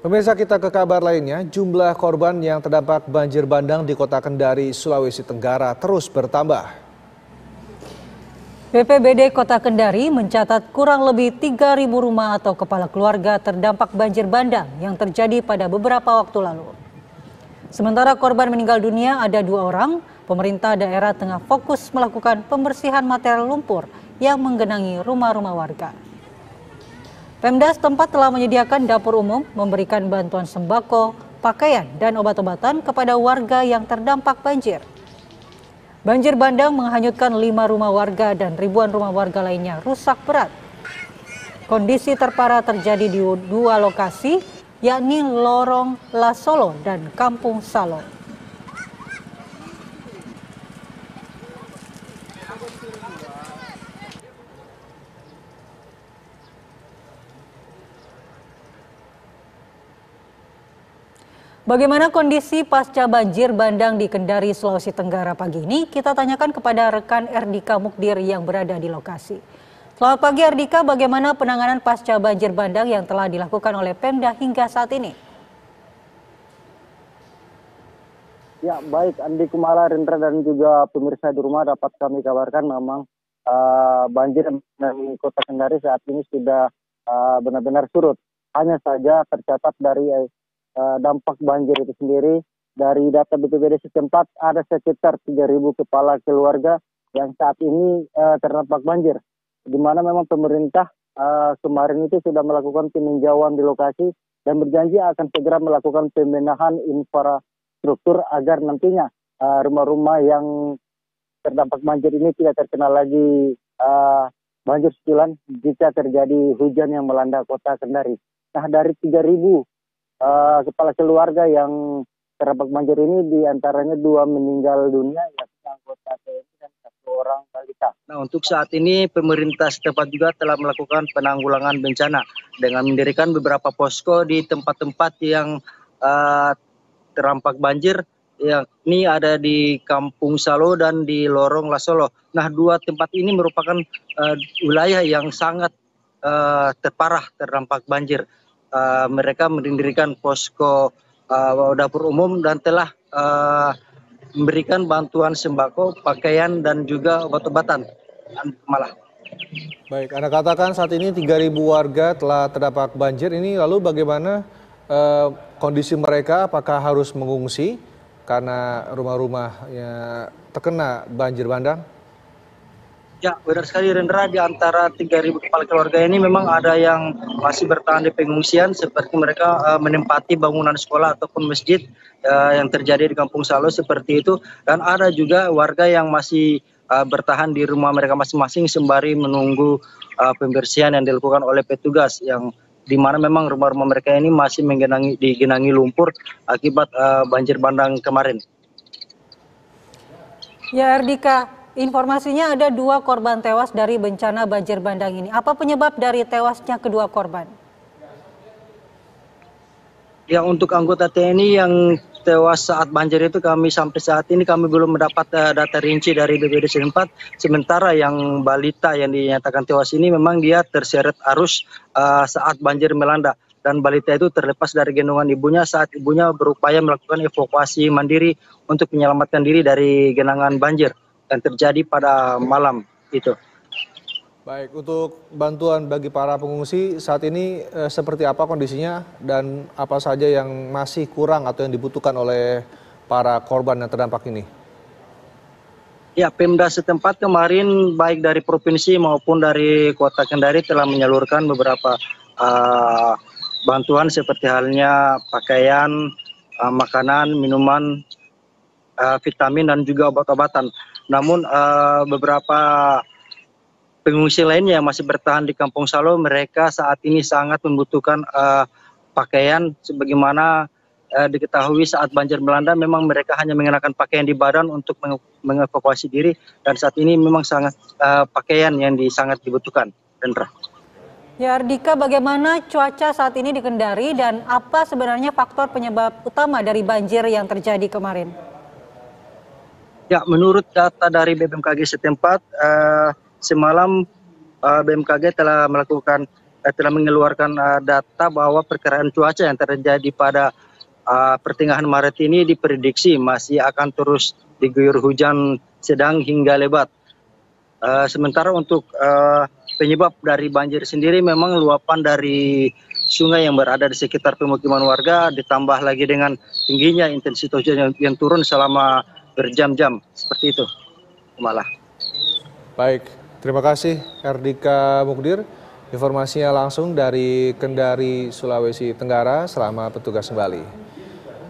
Pemirsa, kita ke kabar lainnya, jumlah korban yang terdampak banjir bandang di Kota Kendari, Sulawesi Tenggara terus bertambah. BPBD Kota Kendari mencatat kurang lebih 3.000 rumah atau kepala keluarga terdampak banjir bandang yang terjadi pada beberapa waktu lalu. Sementara korban meninggal dunia ada 2 orang, pemerintah daerah tengah fokus melakukan pembersihan material lumpur yang menggenangi rumah-rumah warga. Pemda setempat telah menyediakan dapur umum, memberikan bantuan sembako, pakaian, dan obat-obatan kepada warga yang terdampak banjir. Banjir bandang menghanyutkan 5 rumah warga dan ribuan rumah warga lainnya rusak berat. Kondisi terparah terjadi di 2 lokasi, yakni Lorong Lasolo dan Kampung Salo. Bagaimana kondisi pasca banjir bandang di Kendari, Sulawesi Tenggara pagi ini? Kita tanyakan kepada rekan Erdika Mukdir yang berada di lokasi. Selamat pagi Erdika, bagaimana penanganan pasca banjir bandang yang telah dilakukan oleh Pemda hingga saat ini? Ya, baik Andi Kumala, Rendra, dan juga pemirsa di rumah dapat kami kabarkan memang banjir di Kota Kendari saat ini sudah benar-benar surut. Hanya saja tercatat dari dampak banjir itu sendiri, dari data BPBD setempat ada sekitar 3.000 kepala keluarga yang saat ini terdampak banjir, di mana memang pemerintah kemarin itu sudah melakukan peninjauan di lokasi dan berjanji akan segera melakukan pembenahan infrastruktur agar nantinya rumah-rumah yang terdampak banjir ini tidak terkena lagi banjir susulan jika terjadi hujan yang melanda Kota Kendari. Nah, dari 3.000 kepala keluarga yang terdampak banjir ini diantaranya 2 meninggal dunia, yakni anggota TNI dan 1 orang balita. Nah, untuk saat ini pemerintah setempat juga telah melakukan penanggulangan bencana dengan mendirikan beberapa posko di tempat-tempat yang terdampak banjir, yakni ada di Kampung Salo dan di Lorong Lasolo. Nah, 2 tempat ini merupakan wilayah yang sangat terparah terdampak banjir. Mereka mendirikan posko dapur umum dan telah memberikan bantuan sembako, pakaian, dan juga obat-obatan. Malah. Baik, Anda katakan saat ini 3.000 warga telah terdampak banjir. Ini lalu bagaimana kondisi mereka? Apakah harus mengungsi karena rumah-rumahnya terkena banjir bandang? Ya, benar sekali Rendra, di antara 3.000 kepala keluarga ini memang ada yang masih bertahan di pengungsian, seperti mereka menempati bangunan sekolah ataupun masjid yang terjadi di Kampung Salo seperti itu, dan ada juga warga yang masih bertahan di rumah mereka masing-masing sembari menunggu pembersihan yang dilakukan oleh petugas, yang di mana memang rumah-rumah mereka ini masih digenangi lumpur akibat banjir bandang kemarin. Ya Erdika, informasinya ada 2 korban tewas dari bencana banjir bandang ini. Apa penyebab dari tewasnya kedua korban? Ya, untuk anggota TNI yang tewas saat banjir itu sampai saat ini kami belum mendapat data rinci dari BPBD setempat. Sementara yang balita yang dinyatakan tewas ini memang dia terseret arus saat banjir melanda. Dan balita itu terlepas dari gendongan ibunya saat ibunya berupaya melakukan evakuasi mandiri untuk menyelamatkan diri dari genangan banjir yang terjadi pada malam itu. Baik, untuk bantuan bagi para pengungsi saat ini seperti apa kondisinya dan apa saja yang masih kurang atau yang dibutuhkan oleh para korban yang terdampak ini? Ya, Pemda setempat kemarin baik dari provinsi maupun dari Kota Kendari telah menyalurkan beberapa bantuan seperti halnya pakaian, makanan, minuman, vitamin, dan juga obat-obatan. Namun beberapa pengungsi lainnya yang masih bertahan di Kampung Salo, mereka saat ini sangat membutuhkan pakaian, sebagaimana diketahui saat banjir melanda memang mereka hanya mengenakan pakaian di badan untuk mengevakuasi diri, dan saat ini memang sangat pakaian yang sangat dibutuhkan. Rendra. Ya Ardika, bagaimana cuaca saat ini di Kendari dan apa sebenarnya faktor penyebab utama dari banjir yang terjadi kemarin? Ya, menurut data dari BMKG setempat, semalam BMKG telah melakukan telah mengeluarkan data bahwa perkiraan cuaca yang terjadi pada pertengahan Maret ini diprediksi masih akan terus diguyur hujan sedang hingga lebat. Sementara untuk penyebab dari banjir sendiri memang luapan dari sungai yang berada di sekitar pemukiman warga ditambah lagi dengan tingginya intensitas hujan yang turun selama berjam-jam seperti itu. Malah. Baik, terima kasih Herdika Mukdir. Informasinya langsung dari Kendari, Sulawesi Tenggara. Selamat bertugas kembali.